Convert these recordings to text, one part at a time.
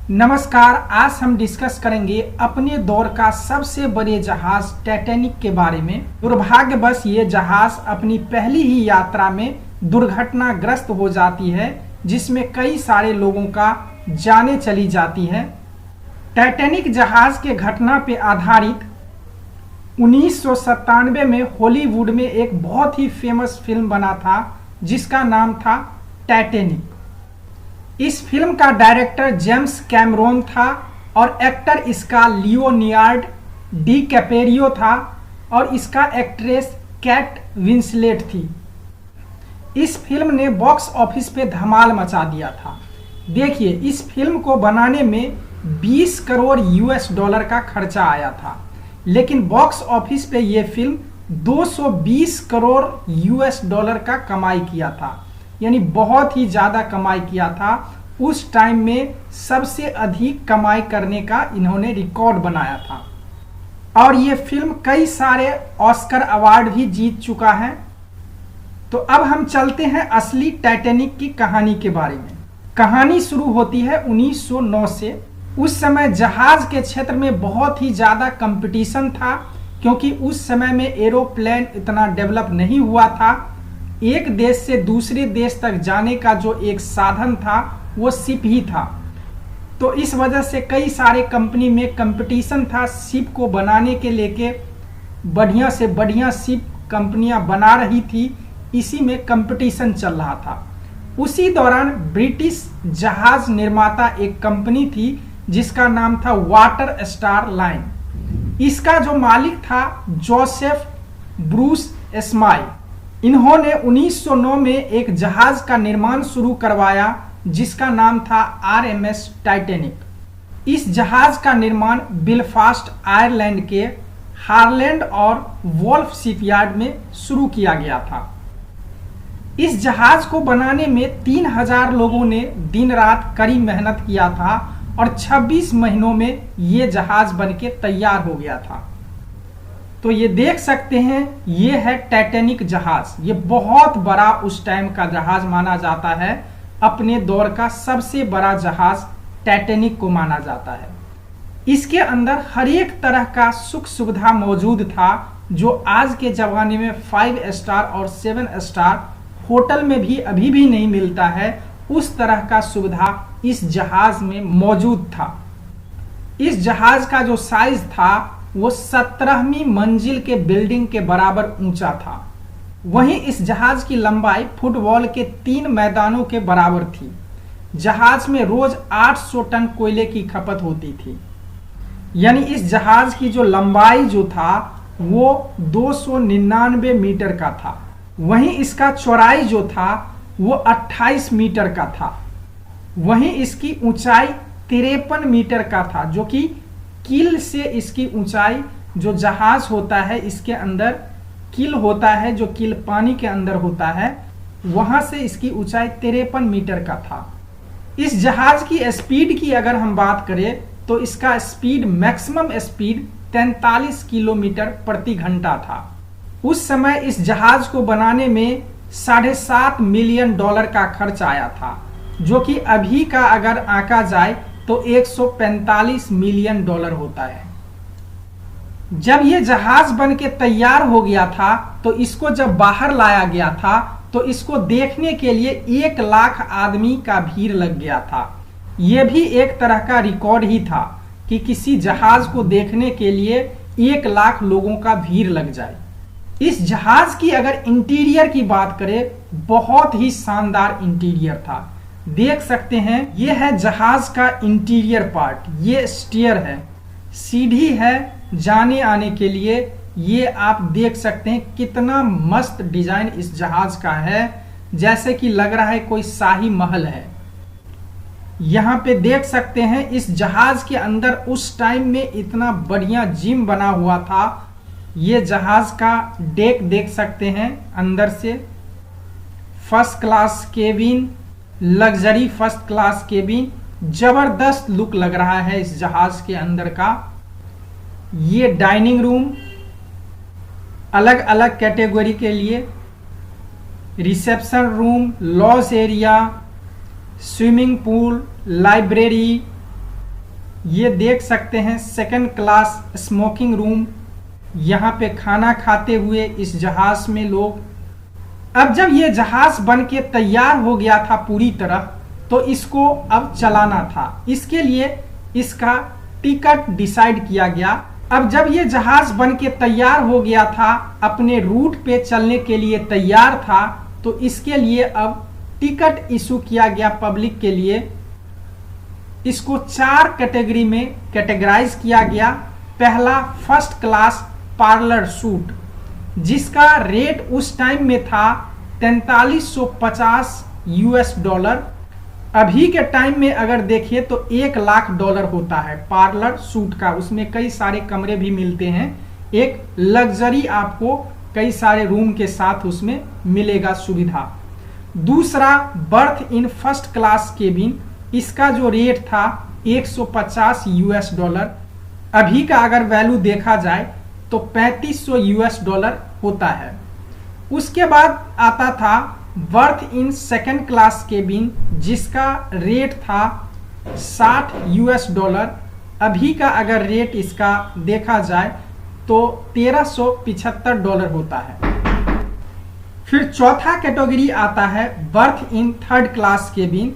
नमस्कार। आज हम डिस्कस करेंगे अपने दौर का सबसे बड़े जहाज टाइटैनिक के बारे में। दुर्भाग्यवश ये जहाज अपनी पहली ही यात्रा में दुर्घटनाग्रस्त हो जाती है, जिसमें कई सारे लोगों का जानें चली जाती है। टाइटैनिक जहाज के घटना पे आधारित 1997 में हॉलीवुड में एक बहुत ही फेमस फिल्म बना था जिसका नाम था टाइटैनिक। इस फिल्म का डायरेक्टर जेम्स कैमरोन था और एक्टर इसका लियोनार्डो डिकैप्रियो था और इसका एक्ट्रेस केट विंसलेट थी। इस फिल्म ने बॉक्स ऑफिस पे धमाल मचा दिया था। देखिए, इस फिल्म को बनाने में 20 करोड़ यूएस डॉलर का खर्चा आया था, लेकिन बॉक्स ऑफिस पे ये फिल्म 220 करोड़ यूएस डॉलर का कमाई किया था, यानी बहुत ही ज़्यादा कमाई किया था। उस टाइम में सबसे अधिक कमाई करने का इन्होंने रिकॉर्ड बनाया था और ये फिल्म कई सारे ऑस्कर अवार्ड भी जीत चुका है। तो अब हम चलते हैं असली टाइटैनिक की कहानी के बारे में। कहानी शुरू होती है 1909 से। उस समय जहाज के क्षेत्र में बहुत ही ज़्यादा कंपटीशन था, क्योंकि उस समय में एरोप्लेन इतना डेवलप नहीं हुआ था। एक देश से दूसरे देश तक जाने का जो एक साधन था वो शिप ही था। तो इस वजह से कई सारे कंपनी में कंपटीशन था शिप को बनाने के लेके। बढ़िया से बढ़िया शिप कंपनियां बना रही थी, इसी में कंपटीशन चल रहा था। उसी दौरान ब्रिटिश जहाज निर्माता एक कंपनी थी जिसका नाम था वाटर स्टार लाइन। इसका जो मालिक था जोसेफ ब्रूस एस्माई। इन्होंने 1909 में एक जहाज का निर्माण शुरू करवाया जिसका नाम था RMS टाइटैनिक। इस जहाज का निर्माण बेलफास्ट आयरलैंड के हारलैंड और वोल्फ शिपयार्ड में शुरू किया गया था। इस जहाज को बनाने में 3000 लोगों ने दिन रात कड़ी मेहनत किया था और 26 महीनों में ये जहाज बनके तैयार हो गया था। तो ये देख सकते हैं, ये है टाइटैनिक जहाज। ये बहुत बड़ा उस टाइम का जहाज माना जाता है। अपने दौर का सबसे बड़ा जहाज टाइटैनिक को माना जाता है। इसके अंदर हर एक तरह का सुख सुविधा मौजूद था जो आज के जमाने में 5 स्टार और 7 स्टार होटल में भी अभी भी नहीं मिलता है। उस तरह का सुविधा इस जहाज में मौजूद था। इस जहाज का जो साइज था वो 17वीं मंजिल के बिल्डिंग के बराबर ऊंचा था। वहीं इस जहाज की लंबाई फुटबॉल के 3 मैदानों के बराबर थी। जहाज में रोज 800 टन कोयले की खपत होती थी, यानी इस जहाज की जो लंबाई जो था वो 299 मीटर का था। वहीं इसका चौड़ाई जो था वो 28 मीटर का था। वहीं इसकी ऊंचाई 53 मीटर का था, जो कि किल से इसकी ऊंचाई, जो जहाज होता है इसके अंदर किल होता है, जो किल पानी के अंदर होता है, वहां से इसकी ऊंचाई 53 मीटर का था। इस जहाज की स्पीड की अगर हम बात करें तो इसका स्पीड, मैक्सिमम स्पीड 43 किलोमीटर प्रति घंटा था। उस समय इस जहाज को बनाने में $7.5 मिलियन का खर्च आया था, जो कि अभी का अगर आंका जाए तो 145 मिलियन डॉलर होता है। जब ये जहाज बन के तैयार हो गया था तो इसको जब बाहर लाया गया था तो इसको देखने के लिए 1 लाख आदमी का भीड़ लग गया था। ये भी एक तरह का रिकॉर्ड ही था कि किसी जहाज को देखने के लिए 1 लाख लोगों का भीड़ लग जाए। इस जहाज की अगर इंटीरियर की बात करें, बहुत ही शानदार इंटीरियर था। देख सकते हैं, ये है जहाज का इंटीरियर पार्ट। ये स्टीयर है, सीढ़ी है जाने आने के लिए। ये आप देख सकते हैं कितना मस्त डिजाइन इस जहाज का है, जैसे कि लग रहा है कोई शाही महल है। यहाँ पे देख सकते हैं इस जहाज के अंदर उस टाइम में इतना बढ़िया जिम बना हुआ था। ये जहाज का डेक देख सकते हैं अंदर से। First class cabin, luxury first class cabin, जबरदस्त लुक लग रहा है इस जहाज के अंदर का। ये डाइनिंग रूम अलग अलग कैटेगरी के लिए, reception room, lodge area, swimming pool, library, ये देख सकते हैं सेकंड क्लास स्मोकिंग रूम, यहाँ पे खाना खाते हुए इस जहाज में लोग। अब जब ये जहाज बन के तैयार हो गया था पूरी तरह, तो इसको अब चलाना था। इसके लिए इसका टिकट डिसाइड किया गया। अब जब ये जहाज बन के तैयार हो गया था, अपने रूट पे चलने के लिए तैयार था, तो इसके लिए अब टिकट इशू किया गया पब्लिक के लिए। इसको 4 कैटेगरी में कैटेगराइज किया गया। पहला फर्स्ट क्लास पार्लर सूट, जिसका रेट उस टाइम में था 4350 यूएस डॉलर। अभी के टाइम में अगर देखिए तो $1,00,000 होता है पार्लर सूट का। उसमें कई सारे कमरे भी मिलते हैं, एक लग्जरी आपको कई सारे रूम के साथ उसमें मिलेगा सुविधा। दूसरा birth in first class cabin, इसका जो रेट था 150 यूएस डॉलर। अभी का अगर वैल्यू देखा जाए तो 3500 यूएस डॉलर होता है। उसके बाद आता था birth in second class cabin, जिसका रेट था 60 यूएस डॉलर। अभी का अगर रेट इसका देखा जाए तो $1375 होता है। फिर चौथा कैटेगरी आता है birth in third class cabin,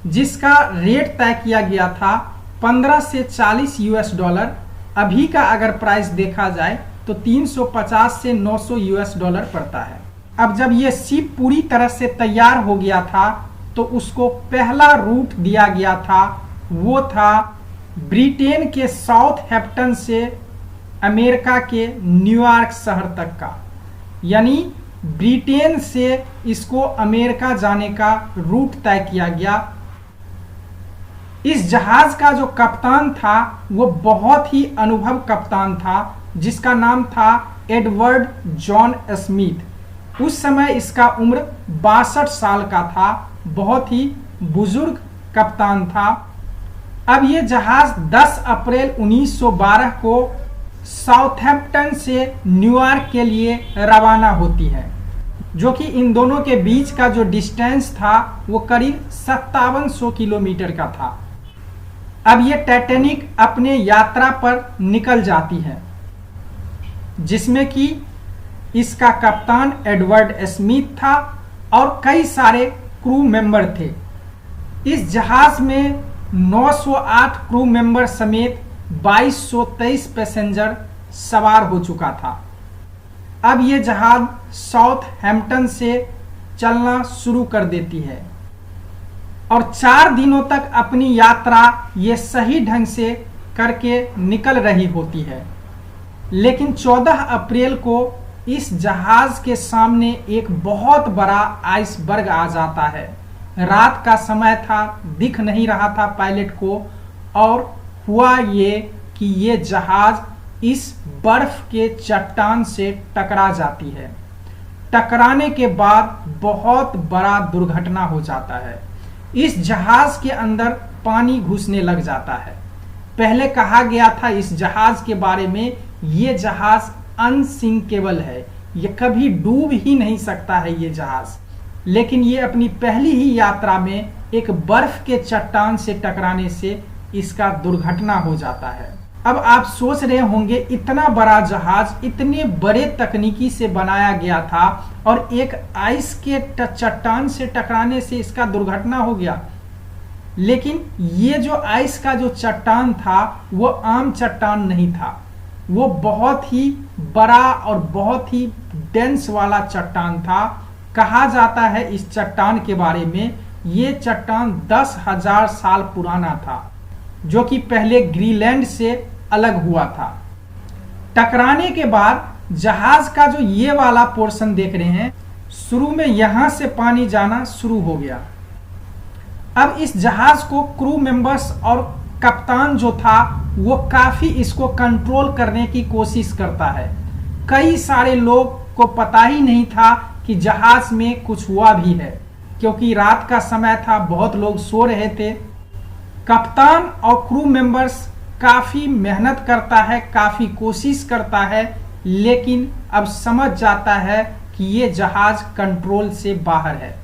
जिसका रेट तय किया गया था 15 से 40 यूएस डॉलर। अभी का अगर प्राइस देखा जाए तो 350 से 900 यूएस डॉलर पड़ता है। अब जब ये शिप पूरी तरह से तैयार हो गया था, तो उसको पहला रूट दिया गया था, वो था ब्रिटेन के साउथहैम्पटन से अमेरिका के न्यूयॉर्क शहर तक का। यानी ब्रिटेन से इसको अमेरिका जाने का रूट तय किया गया। इस जहाज का जो कप्तान था वो बहुत ही अनुभव कप्तान था, जिसका नाम था एडवर्ड जॉन स्मिथ। उस समय इसका उम्र 62 साल का था, बहुत ही बुजुर्ग कप्तान था। अब ये जहाज 10 अप्रैल 1912 को साउथहैम्पटन से न्यूयॉर्क के लिए रवाना होती है, जो कि इन दोनों के बीच का जो डिस्टेंस था वो करीब 5700 किलोमीटर का था। अब ये टाइटैनिक अपने यात्रा पर निकल जाती है, जिसमें कि इसका कप्तान एडवर्ड स्मिथ था और कई सारे क्रू मेंबर थे। इस जहाज में 908 क्रू मेंबर समेत 2223 पैसेंजर सवार हो चुका था। अब ये जहाज साउथहैम्पटन से चलना शुरू कर देती है और 4 दिनों तक अपनी यात्रा ये सही ढंग से करके निकल रही होती है। लेकिन 14 अप्रैल को इस जहाज के सामने एक बहुत बड़ा आइसबर्ग आ जाता है। रात का समय था, दिख नहीं रहा था पायलट को, और हुआ ये कि ये जहाज इस बर्फ के चट्टान से टकरा जाती है। टकराने के बाद बहुत बड़ा दुर्घटना हो जाता है। इस जहाज के अंदर पानी घुसने लग जाता है। पहले कहा गया था इस जहाज के बारे में, ये जहाज अनसिंकेबल है, ये कभी डूब ही नहीं सकता है ये जहाज। लेकिन ये अपनी पहली ही यात्रा में एक बर्फ के चट्टान से टकराने से इसका दुर्घटना हो जाता है। अब आप सोच रहे होंगे, इतना बड़ा जहाज इतने बड़े तकनीकी से बनाया गया था और एक आइस के चट्टान से टकराने से इसका दुर्घटना हो गया। लेकिन ये जो आइस का जो चट्टान था वो आम चट्टान नहीं था, वो बहुत ही बड़ा और बहुत ही डेंस वाला चट्टान था। कहा जाता है इस चट्टान के बारे में, ये चट्टान 10,000 साल पुराना था, जो कि पहले ग्रीनलैंड से अलग हुआ था। टकराने के बाद जहाज का जो ये वाला पोर्शन देख रहे हैं, शुरू में यहां से पानी जाना शुरू हो गया। अब इस जहाज को क्रू मेंबर्स और कप्तान जो था वो काफी इसको कंट्रोल करने की कोशिश करता है। कई सारे लोग को पता ही नहीं था कि जहाज में कुछ हुआ भी है, क्योंकि रात का समय था, बहुत लोग सो रहे थे। कप्तान और क्रू मेंबर्स काफी मेहनत करता है, काफी कोशिश करता है, लेकिन अब समझ जाता है कि ये जहाज कंट्रोल से बाहर है।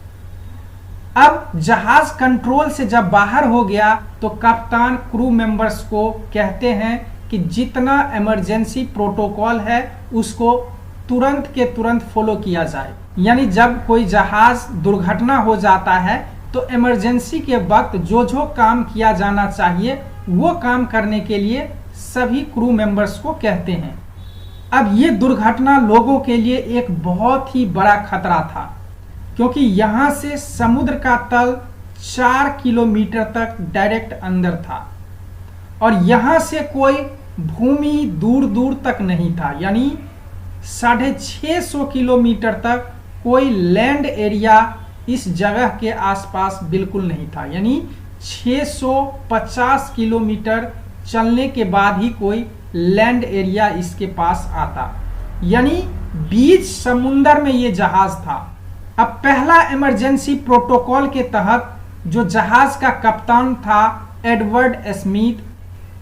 अब जहाज कंट्रोल से जब बाहर हो गया तो कप्तान क्रू मेंबर्स को कहते हैं कि जितना इमरजेंसी प्रोटोकॉल है उसको तुरंत के तुरंत फॉलो किया जाए। यानी जब कोई जहाज दुर्घटना हो जाता है तो इमरजेंसी के वक्त जो जो काम किया जाना चाहिए वो काम करने के लिए सभी क्रू मेंबर्स को कहते हैं। अब ये दुर्घटना लोगों के लिए एक बहुत ही बड़ा खतरा था, क्योंकि यहाँ से समुद्र का तल 4 किलोमीटर तक डायरेक्ट अंदर था और यहाँ से कोई भूमि दूर दूर तक नहीं था। यानी 650 किलोमीटर तक कोई लैंड एरिया इस जगह के आसपास बिल्कुल नहीं था। यानी 650 किलोमीटर चलने के बाद ही कोई लैंड एरिया इसके पास आता। यानी बीच समुंदर में ये जहाज था। अब पहला इमरजेंसी प्रोटोकॉल के तहत जो जहाज का कप्तान था एडवर्ड स्मिथ,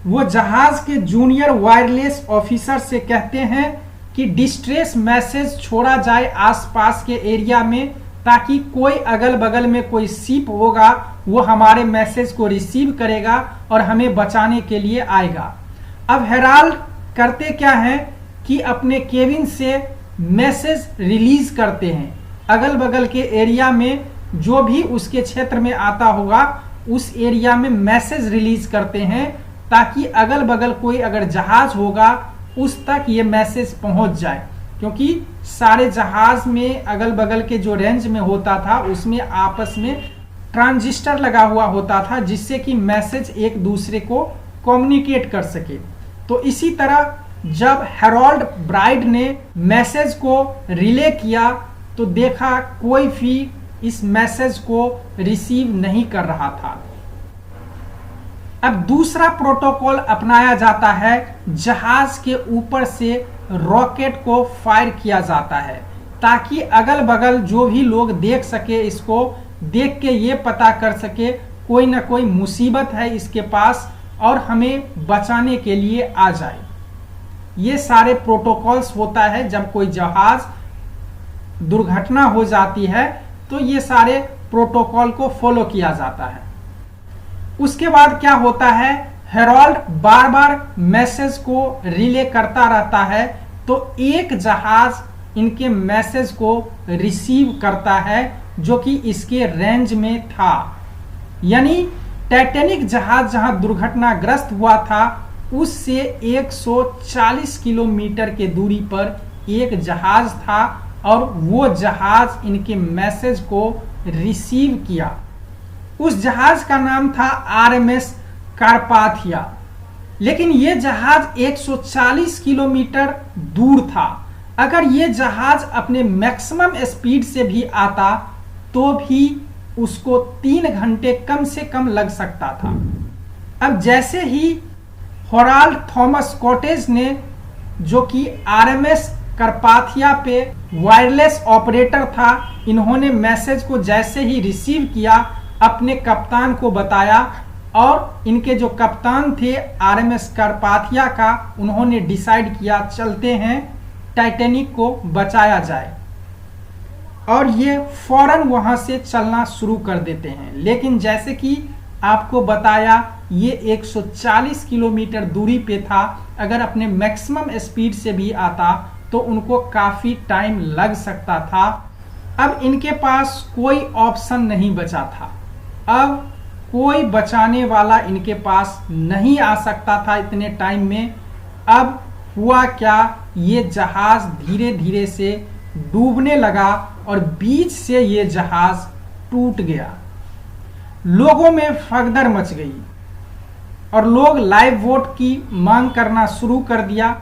वो जहाज के जूनियर वायरलेस ऑफिसर से कहते हैं कि डिस्ट्रेस मैसेज छोड़ा जाए आसपास के एरिया में, ताकि कोई अगल बगल में कोई शिप होगा वो हमारे मैसेज को रिसीव करेगा और हमें बचाने के लिए आएगा। अब हेराल्ड करते क्या है कि अपने केबिन से मैसेज रिलीज करते हैं। अगल बगल के एरिया में जो भी उसके क्षेत्र में आता होगा उस एरिया में मैसेज रिलीज करते हैं, ताकि अगल बगल कोई अगर जहाज होगा उस तक ये मैसेज पहुंच जाए। क्योंकि सारे जहाज में अगल बगल के जो रेंज में होता था उसमें आपस में ट्रांजिस्टर लगा हुआ होता था, जिससे कि मैसेज एक दूसरे को कम्युनिकेट कर सके। तो इसी तरह जब हेरोल्ड ब्राइड ने मैसेज को रिले किया तो देखा कोई भी इस मैसेज को रिसीव नहीं कर रहा था। अब दूसरा प्रोटोकॉल अपनाया जाता है, जहाज के ऊपर से रॉकेट को फायर किया जाता है, ताकि अगल बगल जो भी लोग देख सके, इसको देख के ये पता कर सके कोई ना कोई मुसीबत है इसके पास और हमें बचाने के लिए आ जाए। ये सारे प्रोटोकॉल्स होता है जब कोई जहाज दुर्घटना हो जाती है तो ये सारे प्रोटोकॉल को फॉलो किया जाता है। उसके बाद क्या होता है, हेरोल्ड बार बार मैसेज को रिले करता रहता है, तो एक जहाज इनके मैसेज को रिसीव करता है जो कि इसके रेंज में था। यानी टाइटैनिक जहाज जहां दुर्घटनाग्रस्त हुआ था उससे 140 किलोमीटर के दूरी पर एक जहाज था और वो जहाज इनके मैसेज को रिसीव किया। उस जहाज का नाम था आरएमएस कार्पाथिया। लेकिन ये जहाज 140 किलोमीटर दूर था। अगर ये जहाज अपने मैक्सिमम स्पीड से भी आता तो भी उसको 3 घंटे कम से कम लग सकता था। अब जैसे ही हेराल्ड थॉमस कॉटेज ने, जो कि आरएमएस कार्पाथिया पे वायरलेस ऑपरेटर था, इन्होंने मैसेज को जैसे ही रिसीव किया अपने कप्तान को बताया और इनके जो कप्तान थे आरएमएस कार्पाथिया का, उन्होंने डिसाइड किया चलते हैं टाइटैनिक को बचाया जाए और ये फौरन वहां से चलना शुरू कर देते हैं। लेकिन जैसे कि आपको बताया ये 140 किलोमीटर दूरी पे था, अगर अपने मैक्सिमम स्पीड से भी आता तो उनको काफी टाइम लग सकता था। अब इनके पास कोई ऑप्शन नहीं बचा था, अब कोई बचाने वाला इनके पास नहीं आ सकता था इतने टाइम में। अब हुआ क्या, ये जहाज धीरे धीरे से डूबने लगा और बीच से ये जहाज टूट गया। लोगों में भगदड़ मच गई और लोग लाइफ बोट की मांग करना शुरू कर दिया।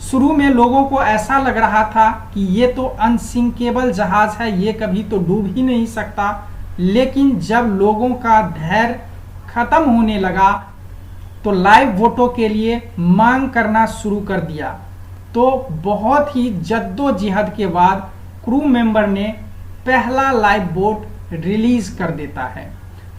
शुरू में लोगों को ऐसा लग रहा था कि ये तो अनसिंकेबल जहाज है, ये कभी तो डूब ही नहीं सकता। लेकिन जब लोगों का धैर्य खत्म होने लगा तो लाइफ बोटों के लिए मांग करना शुरू कर दिया। तो बहुत ही जद्दोजहद के बाद क्रू मेंबर ने पहला लाइफ बोट रिलीज कर देता है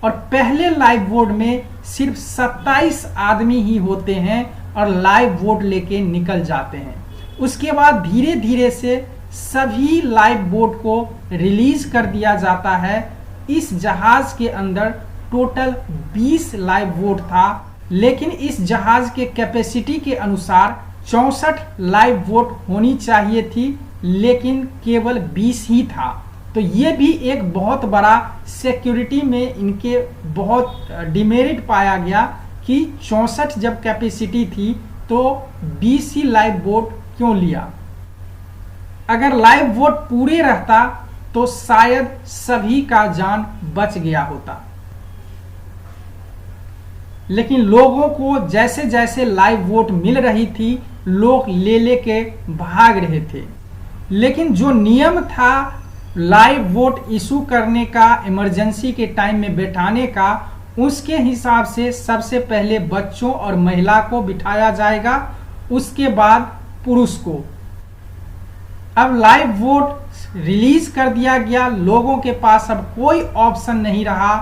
और पहले लाइफ बोट में सिर्फ 27 आदमी ही होते हैं और लाइफ बोट लेके निकल जाते हैं। उसके बाद धीरे धीरे से सभी लाइफ बोट को रिलीज कर दिया जाता है इस जहाज के अंदर टोटल 20 लाइव बोट था, लेकिन इस जहाज के कैपेसिटी के अनुसार 64 लाइव बोट होनी चाहिए थी, लेकिन केवल 20 ही था। तो ये भी एक बहुत बड़ा सिक्योरिटी में इनके बहुत डिमेरिट पाया गया कि 64 जब कैपेसिटी थी तो 20 ही लाइव बोट क्यों लिया। अगर लाइव बोट पूरे रहता तो शायद सभी का जान बच गया होता, लेकिन लोगों को जैसे जैसे लाइव बोट मिल रही थी लोग ले के भाग रहे थे। लेकिन जो नियम था लाइव बोट इशू करने का, इमरजेंसी के टाइम में बैठाने का, उसके हिसाब से सबसे पहले बच्चों और महिला को बिठाया जाएगा, उसके बाद पुरुष को। अब लाइव बोट रिलीज कर दिया गया, लोगों के पास अब कोई ऑप्शन नहीं रहा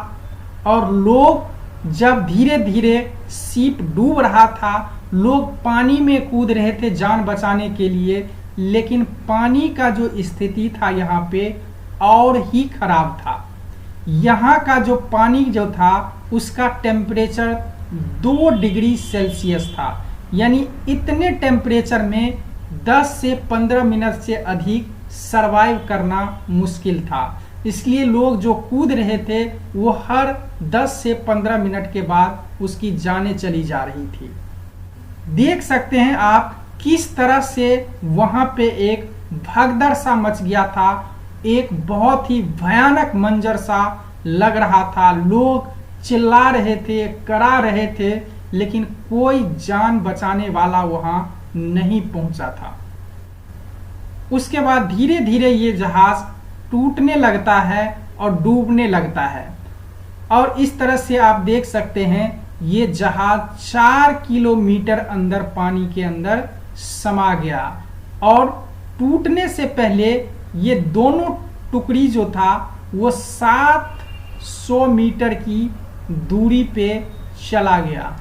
और लोग जब धीरे धीरे शिप डूब रहा था, लोग पानी में कूद रहे थे जान बचाने के लिए, लेकिन पानी का जो स्थिति था यहाँ पे और ही खराब था। यहाँ का जो पानी जो था उसका टेम्परेचर 2 डिग्री सेल्सियस था, यानी इतने टेम्परेचर में 10 से 15 मिनट से अधिक सरवाइव करना मुश्किल था। इसलिए लोग जो कूद रहे थे वो हर 10 से 15 मिनट के बाद उसकी जानें चली जा रही थी। देख सकते हैं आप किस तरह से वहां पे एक भगदड़ सा मच गया था, एक बहुत ही भयानक मंजर सा लग रहा था। लोग चिल्ला रहे थे, करा रहे थे, लेकिन कोई जान बचाने वाला वहां नहीं पहुंचा था। उसके बाद धीरे धीरे ये जहाज टूटने लगता है और डूबने लगता है, और इस तरह से आप देख सकते हैं ये जहाज 4 किलोमीटर अंदर पानी के अंदर समा गया। और टूटने से पहले ये दोनों टुकड़ी जो था वो 700 मीटर की दूरी पे चला गया।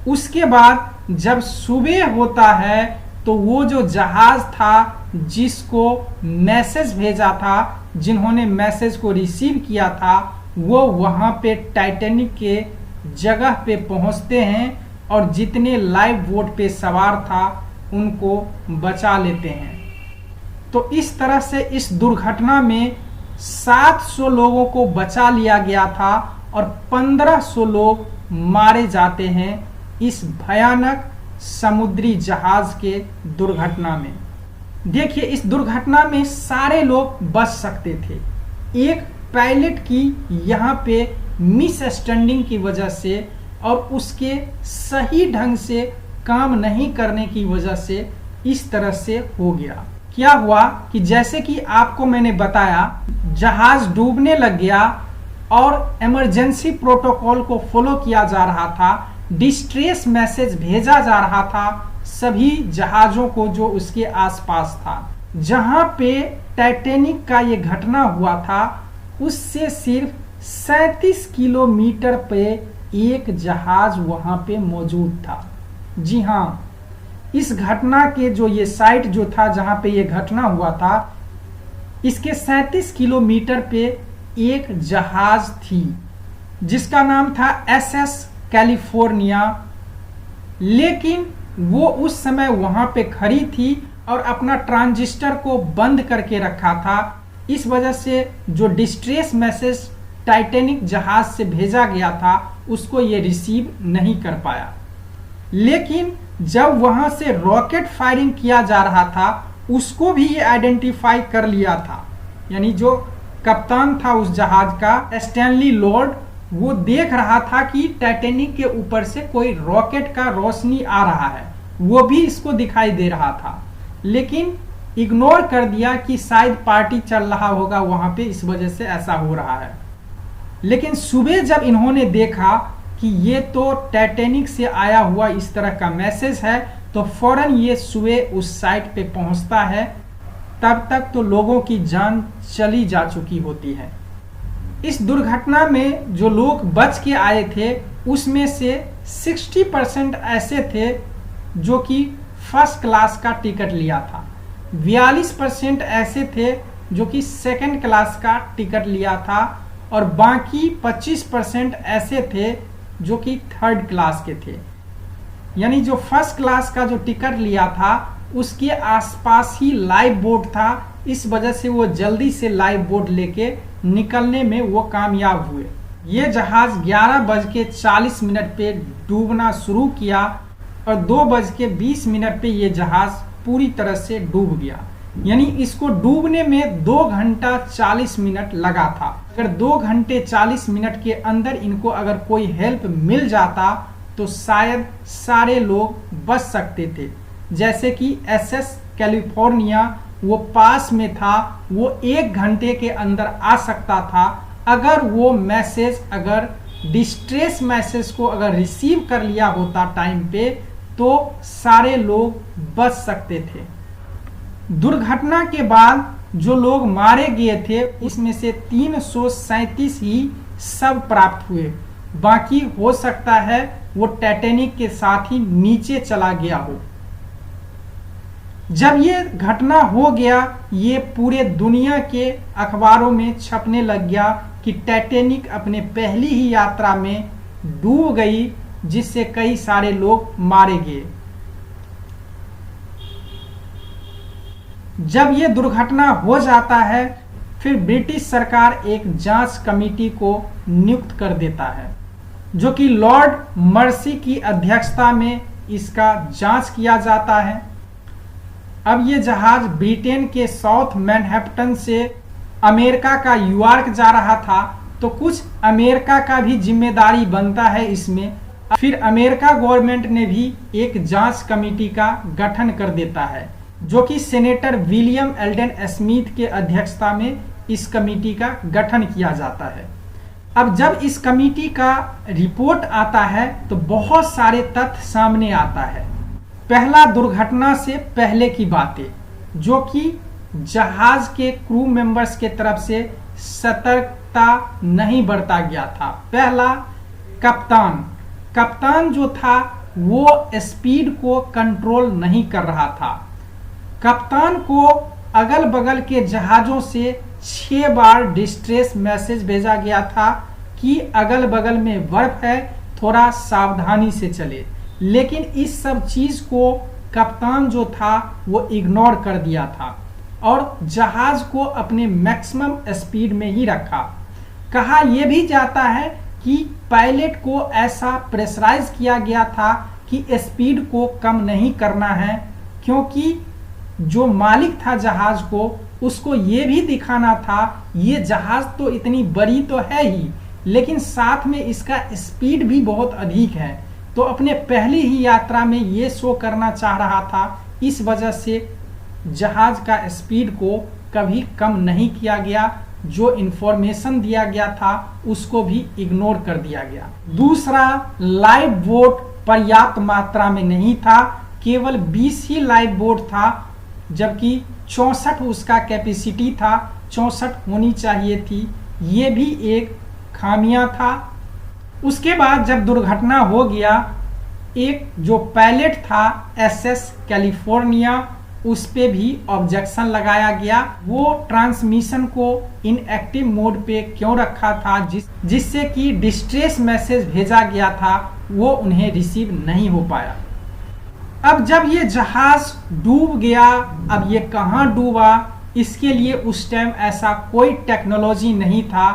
उसके बाद जब सुबह होता है तो वो जो जहाज था जिसको मैसेज भेजा था, जिन्होंने मैसेज को रिसीव किया था, वो वहां पे टाइटैनिक के जगह पे पहुंचते हैं और जितने लाइव बोट पे सवार था उनको बचा लेते हैं। तो इस तरह से इस दुर्घटना में 700 लोगों को बचा लिया गया था और 1500 लोग मारे जाते हैं इस भयानक समुद्री जहाज के दुर्घटना में। देखिए इस दुर्घटना में सारे लोग बच सकते थे। एक पायलट की यहाँ पे मिसअंडरस्टैंडिंग की वजह से और उसके सही ढंग से काम नहीं करने की वजह से इस तरह से हो गया। क्या हुआ कि जैसे कि आपको मैंने बताया, जहाज डूबने लग गया और इमरजेंसी प्रोटोकॉल को फॉलो किया जा रहा था, डिस्ट्रेस मैसेज भेजा जा रहा था सभी जहाजों को जो उसके आसपास था। जहां पे टाइटैनिक का ये घटना हुआ था उससे सिर्फ 37 किलोमीटर पे एक जहाज वहां पे मौजूद था। जी हाँ, इस घटना के जो ये साइट जो था जहां पे ये घटना हुआ था, इसके 37 किलोमीटर पे एक जहाज थी जिसका नाम था SS कैलिफोर्निया। लेकिन वो उस समय वहां पे खड़ी थी और अपना ट्रांजिस्टर को बंद करके रखा था। इस वजह से जो डिस्ट्रेस मैसेज टाइटैनिक जहाज से भेजा गया था उसको ये रिसीव नहीं कर पाया। लेकिन जब वहां से रॉकेट फायरिंग किया जा रहा था उसको भी ये आइडेंटिफाई कर लिया था। यानी जो कप्तान था उस जहाज का, स्टैनली लॉर्ड, वो देख रहा था कि टाइटैनिक के ऊपर से कोई रॉकेट का रोशनी आ रहा है, वो भी इसको दिखाई दे रहा था, लेकिन इग्नोर कर दिया कि शायद पार्टी चल रहा होगा वहां पे, इस वजह से ऐसा हो रहा है। लेकिन सुबह जब इन्होंने देखा कि ये तो टाइटैनिक से आया हुआ इस तरह का मैसेज है, तो फौरन ये सुबह उस साइट पे पहुंचता है। तब तक तो लोगों की जान चली जा चुकी होती है। इस दुर्घटना में जो लोग बच के आए थे उसमें से 60% ऐसे थे जो कि फर्स्ट क्लास का टिकट लिया था, 42% ऐसे थे जो कि सेकंड क्लास का टिकट लिया था और बाकी 25% ऐसे थे जो कि थर्ड क्लास के थे। यानी जो फर्स्ट क्लास का जो टिकट लिया था उसके आसपास ही लाइव बोट था, इस वजह से वो जल्दी से लाइव बोट लेके निकलने में वो कामयाब हुए। ये जहाज 11:40 पे डूबना शुरू किया और 2:20 पे ये जहाज पूरी तरह से डूब गया। यानी इसको डूबने में 2 घंटा 40 मिनट लगा था। अगर 2 घंटे 40 मिनट के अंदर इनको अगर कोई हेल्प मिल जाता तो शायद सारे लोग बच सकते थे। जैसे कि SS कैलिफोर्निया वो पास में था, वो 1 घंटे के अंदर आ सकता था। अगर वो मैसेज, अगर डिस्ट्रेस मैसेज को अगर रिसीव कर लिया होता टाइम पे तो सारे लोग बच सकते थे। दुर्घटना के बाद जो लोग मारे गए थे उसमें से 337 ही शव प्राप्त हुए, बाकी हो सकता है वो टाइटैनिक के साथ ही नीचे चला गया हो। जब ये घटना हो गया ये पूरे दुनिया के अखबारों में छपने लग गया कि टाइटैनिक अपने पहली ही यात्रा में डूब गई, जिससे कई सारे लोग मारे गए। जब ये दुर्घटना हो जाता है फिर ब्रिटिश सरकार एक जांच कमेटी को नियुक्त कर देता है, जो कि लॉर्ड मर्सी की अध्यक्षता में इसका जांच किया जाता है। अब ये जहाज ब्रिटेन के साउथ मैनहट्टन से अमेरिका का न्यूयॉर्क जा रहा था, तो कुछ अमेरिका का भी जिम्मेदारी बनता है इसमें। फिर अमेरिका गवर्नमेंट ने भी एक जांच कमेटी का गठन कर देता है, जो कि सेनेटर विलियम एल्डन स्मिथ के अध्यक्षता में इस कमेटी का गठन किया जाता है। अब जब इस कमेटी का रिपोर्ट आता है तो बहुत सारे तथ्य सामने आता है। पहला, दुर्घटना से पहले की बातें, जो कि जहाज के क्रू मेंबर्स के तरफ से सतर्कता नहीं बरता गया था। पहला, कप्तान जो था वो स्पीड को कंट्रोल नहीं कर रहा था। कप्तान को अगल बगल के जहाजों से 6 बार डिस्ट्रेस मैसेज भेजा गया था कि अगल बगल में बर्फ है, थोड़ा सावधानी से चले। लेकिन इस सब चीज को कप्तान जो था वो इग्नोर कर दिया था और जहाज को अपने मैक्सिमम स्पीड में ही रखा। कहा यह भी जाता है कि पायलट को ऐसा प्रेशराइज किया गया था कि स्पीड को कम नहीं करना है, क्योंकि जो मालिक था जहाज को उसको ये भी दिखाना था ये जहाज तो इतनी बड़ी तो है ही, लेकिन साथ में इसका स्पीड भी बहुत अधिक है। तो अपने पहली ही यात्रा में ये शो करना चाह रहा था, इस वजह से जहाज का स्पीड को कभी कम नहीं किया गया। जो इंफॉर्मेशन दिया गया था उसको भी इग्नोर कर दिया गया। दूसरा, लाइव बोट पर्याप्त मात्रा में नहीं था, केवल 20 ही लाइव बोट था, जबकि 64 उसका कैपेसिटी था, 64 होनी चाहिए थी। ये भी एक खामियां था। उसके बाद जब दुर्घटना हो गया, एक जो पायलट था SS कैलिफोर्निया, उस पे भी ऑब्जेक्शन लगाया गया। वो ट्रांसमिशन को इनएक्टिव मोड पे क्यों रखा था, जिससे कि डिस्ट्रेस मैसेज भेजा गया था वो उन्हें रिसीव नहीं हो पाया। अब जब ये जहाज डूब गया, अब ये कहाँ डूबा, इसके लिए उस टाइम ऐसा कोई टेक्नोलॉजी नहीं था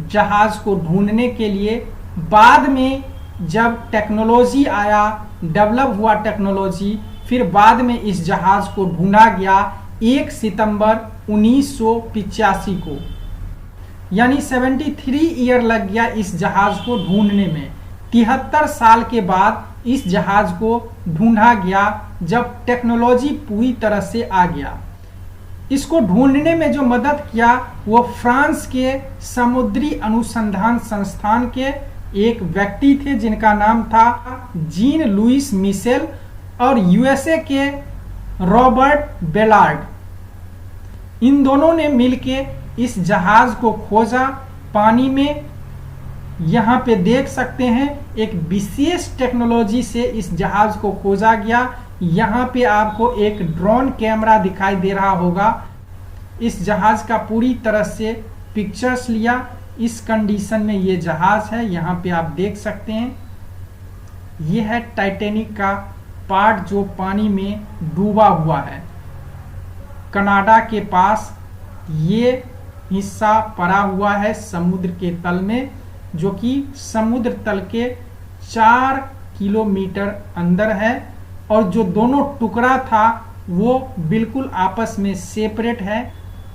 जहाज को ढूंढने के लिए। बाद में जब टेक्नोलॉजी आया, डेवलप हुआ टेक्नोलॉजी, फिर बाद में इस जहाज को ढूंढा गया 1 सितंबर 1985 को। यानी 73 ईयर लग गया इस जहाज को ढूंढने में। 73 साल के बाद इस जहाज को ढूंढा गया, जब टेक्नोलॉजी पूरी तरह से आ गया। इसको ढूंढने में जो मदद किया वो फ्रांस के समुद्री अनुसंधान संस्थान के एक व्यक्ति थे जिनका नाम था जीन लुइस मिशेल, और USA के रॉबर्ट बेलार्ड। इन दोनों ने मिलके इस जहाज को खोजा पानी में। यहाँ पे देख सकते हैं एक विशेष टेक्नोलॉजी से इस जहाज को खोजा गया। यहाँ पे आपको एक ड्रोन कैमरा दिखाई दे रहा होगा। इस जहाज का पूरी तरह से पिक्चर्स लिया। इस कंडीशन में ये जहाज है, यहाँ पे आप देख सकते हैं। ये है टाइटैनिक का पार्ट जो पानी में डूबा हुआ है। कनाडा के पास ये हिस्सा पड़ा हुआ है समुद्र के तल में, जो कि समुद्र तल के 4 किलोमीटर अंदर है। और जो दोनों टुकड़ा था वो बिल्कुल आपस में सेपरेट है।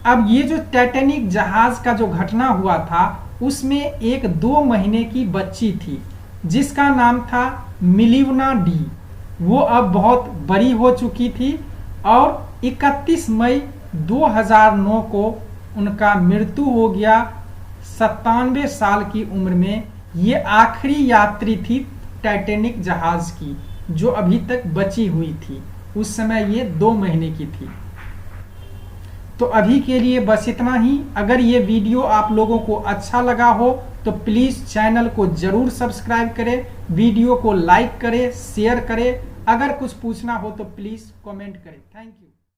अब ये जो टाइटैनिक जहाज का जो घटना हुआ था उसमें एक 2 महीने की बच्ची थी जिसका नाम था मिलिवना डी। वो अब बहुत बड़ी हो चुकी थी और 31 मई 2009 को उनका मृत्यु हो गया 97 साल की उम्र में। ये आखिरी यात्री थी टाइटैनिक जहाज की जो अभी तक बची हुई थी। उस समय ये 2 महीने की थी। तो अभी के लिए बस इतना ही। अगर ये वीडियो आप लोगों को अच्छा लगा हो तो प्लीज़ चैनल को ज़रूर सब्सक्राइब करें, वीडियो को लाइक करें, शेयर करें। अगर कुछ पूछना हो तो प्लीज़ कमेंट करें। Thank you.